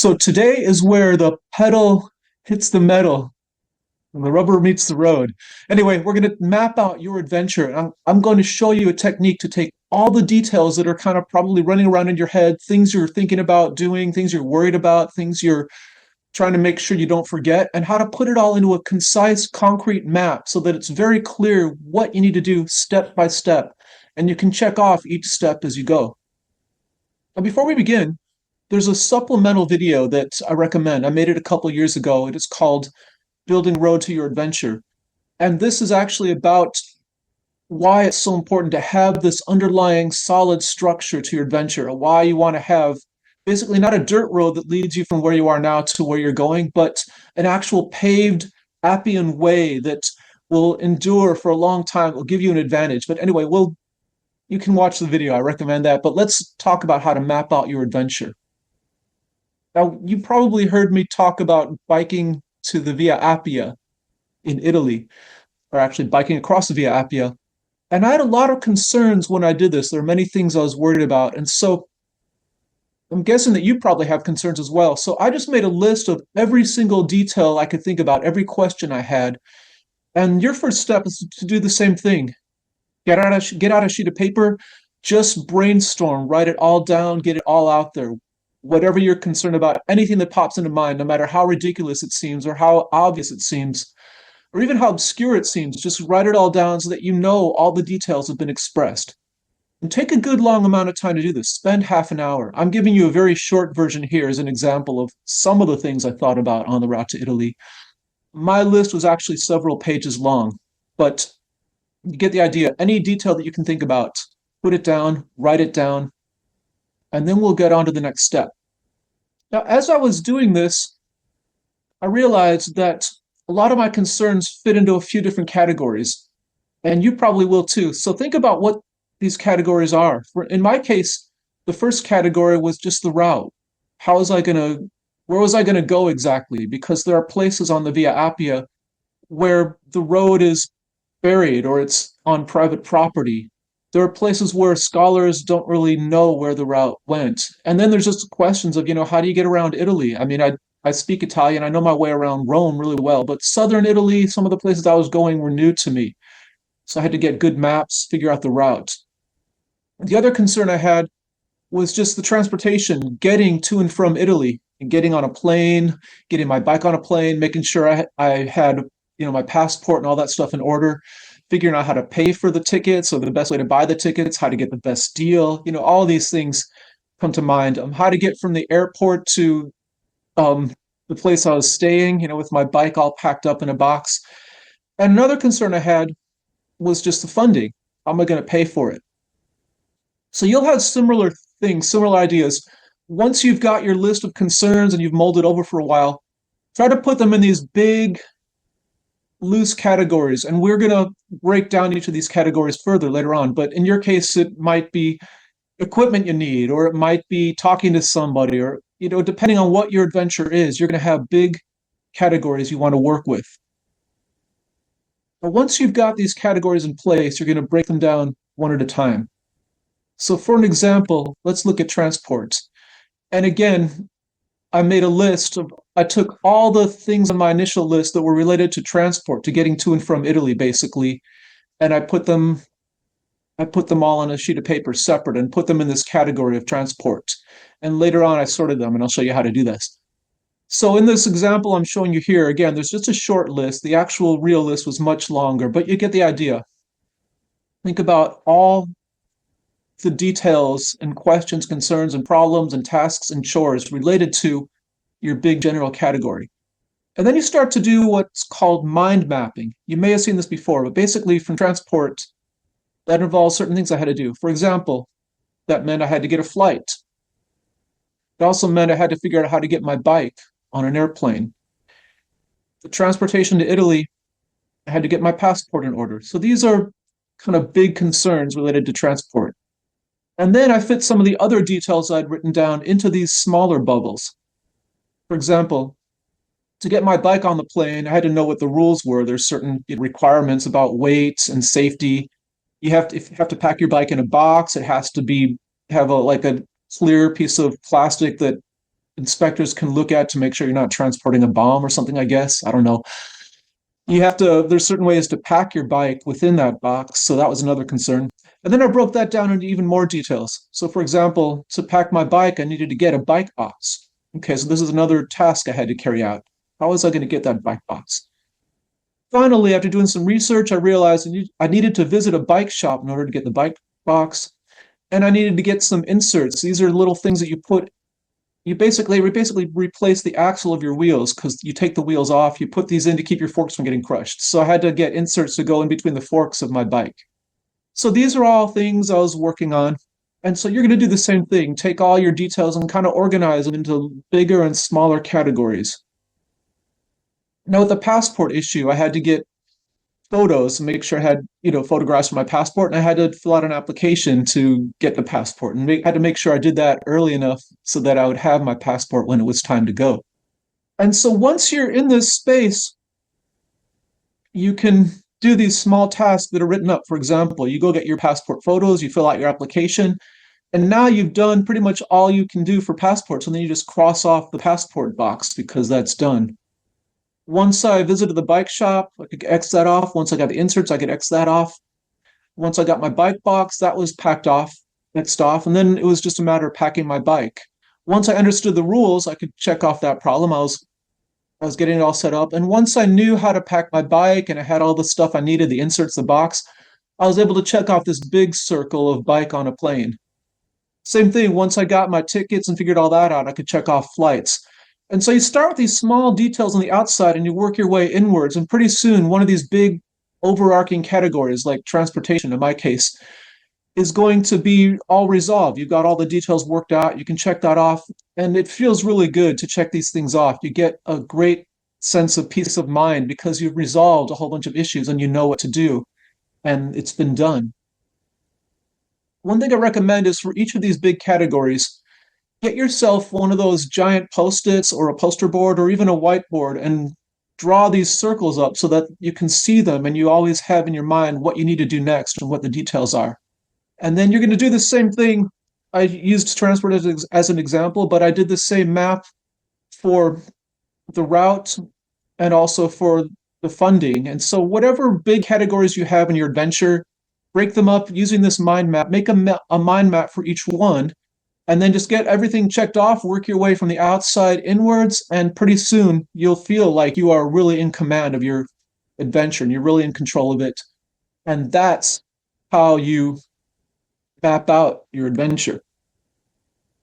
So today is where the pedal hits the metal and the rubber meets the road. Anyway, we're going to map out your adventure. I'm going to show you a technique to take all the details that are kind of probably running around in your head, things you're thinking about doing, things you're worried about, things you're trying to make sure you don't forget, and how to put it all into a concise, concrete map so that it's very clear what you need to do step by step. And you can check off each step as you go. Now, before we begin, there's a supplemental video that I recommend. I made it a couple years ago. It is called Building Road to Your Adventure. And this is actually about why it's so important to have this underlying solid structure to your adventure, why you want to have basically not a dirt road that leads you from where you are now to where you're going, but an actual paved Appian way that will endure for a long time, will give you an advantage. But anyway, you can watch the video. I recommend that. But let's talk about how to map out your adventure. Now, you probably heard me talk about biking to the Via Appia in Italy, or actually biking across the Via Appia. And I had a lot of concerns when I did this. There are many things I was worried about. And so I'm guessing that you probably have concerns as well. So I just made a list of every single detail I could think about, every question I had. And your first step is to do the same thing. Get out a sheet of paper, just brainstorm, write it all down, get it all out there. Whatever you're concerned about, anything that pops into mind, no matter how ridiculous it seems or how obvious it seems, or even how obscure it seems, just write it all down so that you know all the details have been expressed. And take a good long amount of time to do this. Spend half an hour. I'm giving you a very short version here as an example of some of the things I thought about on the route to Italy. My list was actually several pages long, but you get the idea. Any detail that you can think about, put it down, write it down, and then we'll get on to the next step. Now, as I was doing this, I realized that a lot of my concerns fit into a few different categories, and you probably will too. So think about what these categories are. In my case, the first category was just the route. Where was I going to go exactly? Because there are places on the Via Appia where the road is buried or it's on private property. There are places where scholars don't really know where the route went. And then there's just questions of, how do you get around Italy? I mean, I speak Italian, I know my way around Rome really well, but southern Italy, some of the places I was going were new to me. So I had to get good maps, figure out the route. The other concern I had was just the transportation, getting to and from Italy, and getting on a plane, getting my bike on a plane, making sure I had my passport and all that stuff in order, figuring out how to pay for the tickets, so the best way to buy the tickets, how to get the best deal, all these things come to mind. How to get from the airport to the place I was staying, with my bike all packed up in a box. And another concern I had was just the funding. How am I going to pay for it? So you'll have similar things, similar ideas. Once you've got your list of concerns and you've mulled it over for a while, try to put them in these big, loose categories. And we're going to break down each of these categories further later on. But in your case, it might be equipment you need, or it might be talking to somebody, or, depending on what your adventure is, you're going to have big categories you want to work with. But once you've got these categories in place, you're going to break them down one at a time. So for an example, let's look at transport. And again, I took all the things on my initial list that were related to transport, to getting to and from Italy, basically, and I put them all on a sheet of paper separate and put them in this category of transport. And later on, I sorted them, and I'll show you how to do this. So in this example I'm showing you here, again, there's just a short list. The actual real list was much longer, but you get the idea. Think about all the details and questions, concerns, and problems and tasks and chores related to your big general category. And then you start to do what's called mind mapping. You may have seen this before, but basically from transport, that involves certain things I had to do. For example, that meant I had to get a flight. It also meant I had to figure out how to get my bike on an airplane. The transportation to Italy, I had to get my passport in order. So these are kind of big concerns related to transport. And then I fit some of the other details I'd written down into these smaller bubbles. For example, to get my bike on the plane, I had to know what the rules were. There's certain requirements about weight and safety. If you have to pack your bike in a box, it has to have a clear piece of plastic that inspectors can look at to make sure you're not transporting a bomb or something, I guess. I don't know. You have to, there's certain ways to pack your bike within that box. So that was another concern. And then I broke that down into even more details. So, for example, to pack my bike, I needed to get a bike box. Okay, so this is another task I had to carry out. How was I going to get that bike box? Finally, after doing some research, I realized I needed to visit a bike shop in order to get the bike box, and I needed to get some inserts. These are little things that you put. You basically replace the axle of your wheels because you take the wheels off. You put these in to keep your forks from getting crushed. So I had to get inserts to go in between the forks of my bike. So these are all things I was working on. And so you're going to do the same thing. Take all your details and kind of organize them into bigger and smaller categories. Now, with the passport issue, I had to get photos to make sure I had, photographs of my passport, and I had to fill out an application to get the passport, and had to make sure I did that early enough so that I would have my passport when it was time to go. And so once you're in this space, you can do these small tasks that are written up. For example, you go get your passport photos, you fill out your application, and now you've done pretty much all you can do for passports, and then you just cross off the passport box because that's done. Once I visited the bike shop, I could X that off. Once I got the inserts, I could X that off. Once I got my bike box, that was packed off, Xed off, and then it was just a matter of packing my bike. Once I understood the rules, I could check off that problem. I was getting it all set up. And once I knew how to pack my bike and I had all the stuff I needed, the inserts, the box, I was able to check off this big circle of bike on a plane. Same thing, once I got my tickets and figured all that out, I could check off flights. And so you start with these small details on the outside and you work your way inwards. And pretty soon, one of these big overarching categories, like transportation in my case, is going to be all resolved. You've got all the details worked out. You can check that off. And it feels really good to check these things off. You get a great sense of peace of mind because you've resolved a whole bunch of issues and you know what to do. And it's been done. One thing I recommend is for each of these big categories, get yourself one of those giant post-its or a poster board or even a whiteboard and draw these circles up so that you can see them and you always have in your mind what you need to do next and what the details are. And then you're going to do the same thing. I used transport as an example, but I did the same map for the route and also for the funding. And so whatever big categories you have in your adventure, break them up using this mind map, make a mind map for each one, and then just get everything checked off, work your way from the outside inwards, and pretty soon you'll feel like you are really in command of your adventure and you're really in control of it. And that's how you map out your adventure.